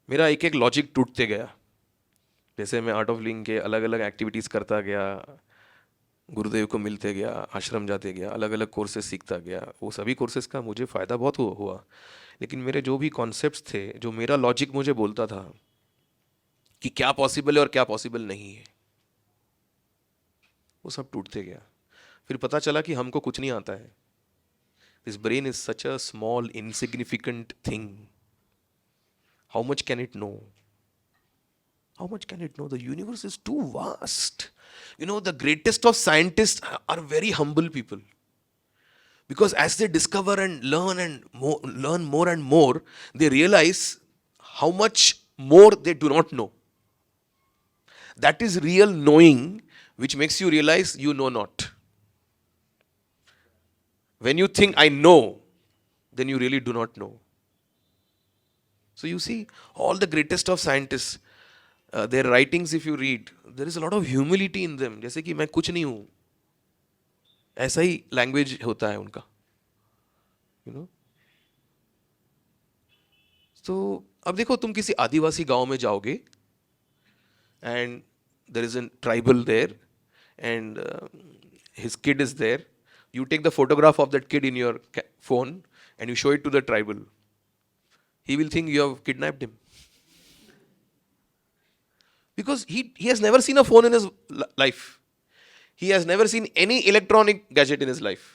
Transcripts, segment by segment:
मेरा एक एक लॉजिक टूटते गया। जैसे मैं आर्ट ऑफ लिविंग के अलग अलग एक्टिविटीज़ करता गया, गुरुदेव को मिलते गया, आश्रम जाते गया, अलग अलग कोर्सेज सीखता गया, वो सभी कोर्सेज का मुझे फ़ायदा बहुत हुआ। लेकिन मेरे जो भी कॉन्सेप्ट्स थे, जो मेरा लॉजिक मुझे बोलता था कि क्या पॉसिबल है और क्या पॉसिबल नहीं है, वो सब टूटते गया। फिर पता चला कि हमको कुछ नहीं आता है। This brain is such a small insignificant thing, how much can it know? How much can it know? The universe is too vast. The greatest of scientists are very humble people. Because as they discover and learn more and more, they realize how much more they do not know. That is real knowing, which makes you realize you know not. When you think I know, then you really do not know. So you see, all the greatest of scientists, their writings, if you read, there is a lot of humility in them. जैसे कि मैं कुछ नहीं हूँ, ऐसा ही language होता है उनका, यू नो। तो अब देखो, तुम किसी आदिवासी गांव में जाओगे and there is an tribal there and his kid is there. You take the photograph of that kid in your phone and you show it to the tribal. He will think you have kidnapped him. Because he has never seen a phone in his life. He has never seen any electronic gadget in his life.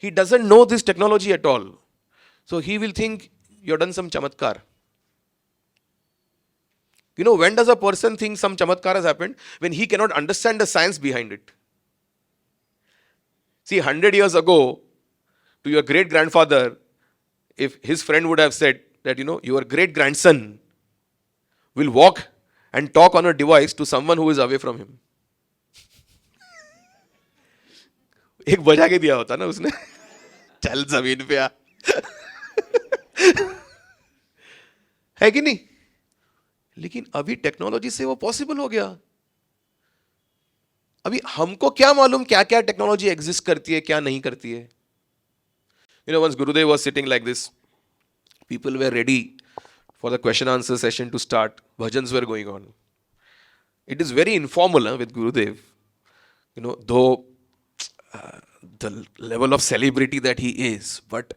He doesn't know this technology at all. So he will think you've done some chamatkar. When does a person think some chamatkar has happened? When he cannot understand the science behind it. See, 100 years ago, to your great grandfather, if his friend would have said that, your great grandson will walk and talk on a device to someone who is away from him. एक बजा के दिया होता ना उसने, चल जमीन पे आ, है कि नहीं? लेकिन अभी टेक्नोलॉजी से वो पॉसिबल हो गया। अभी हमको क्या मालूम क्या क्या टेक्नोलॉजी एग्जिस्ट करती है, क्या नहीं करती है। Once Gurudev was sitting like this, people were ready for the question answer session to start. Bhajans were going on. It is very informal with Gurudev, though the level of celebrity that he is, but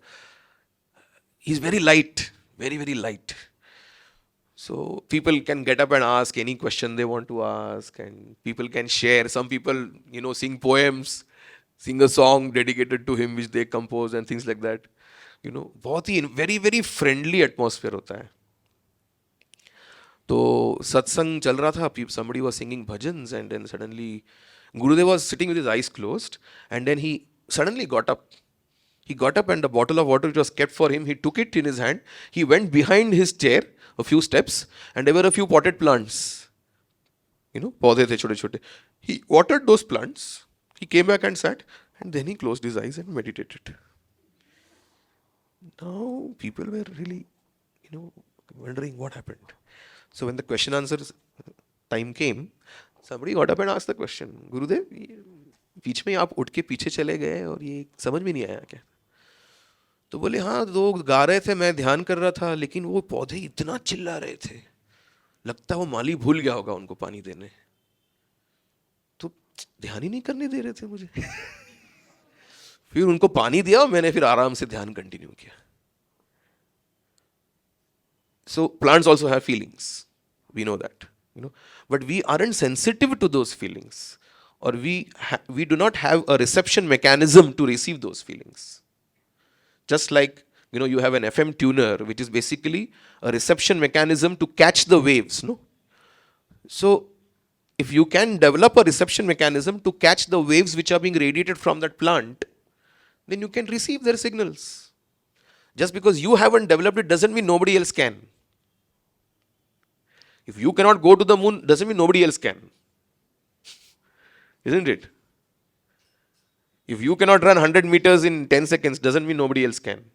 he's very light, very, very light. So people can get up and ask any question they want to ask, and people can share. Some people, sing poems, sing a song dedicated to him which they compose and things like that. बहुत ही very very friendly atmosphere होता है। तो सत्संग चल रहा था, somebody was singing bhajans, and then suddenly Gurudev was sitting with his eyes closed, and then he suddenly got up. He got up and the bottle of water which was kept for him, he took it in his hand. He went behind his chair a few steps, and there were a few potted plants. पौधे थे छोटे छोटे. He watered those plants. He came back and sat, and then he closed his eyes and meditated. Now people were really, wondering what happened. So when the question answer time came, somebody got up and asked the question, गुरुदेव, बीच में आप उठ के पीछे चले गए और ये समझ में नहीं आया क्या? तो बोले, हाँ, लोग गा रहे थे, मैं ध्यान कर रहा था, लेकिन वो पौधे इतना चिल्ला रहे थे, लगता है वो माली भूल गया होगा उनको पानी देने, तो ध्यान ही नहीं करने दे रहे थे मुझे। फिर उनको पानी दिया और मैंने फिर आराम से ध्यान कंटिन्यू किया। So plants also have feelings, we know that, but we aren't sensitive to those feelings, or we do not have a reception mechanism to receive those feelings. Just like, you have an FM tuner, which is basically a reception mechanism to catch the waves, no? So if you can develop a reception mechanism to catch the waves which are being radiated from that plant, then you can receive their signals. Just because you haven't developed it doesn't mean nobody else can. If you cannot go to the moon, doesn't mean nobody else can. Isn't it? If you cannot run 100 meters in 10 seconds, doesn't mean nobody else can.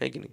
है कि नहीं?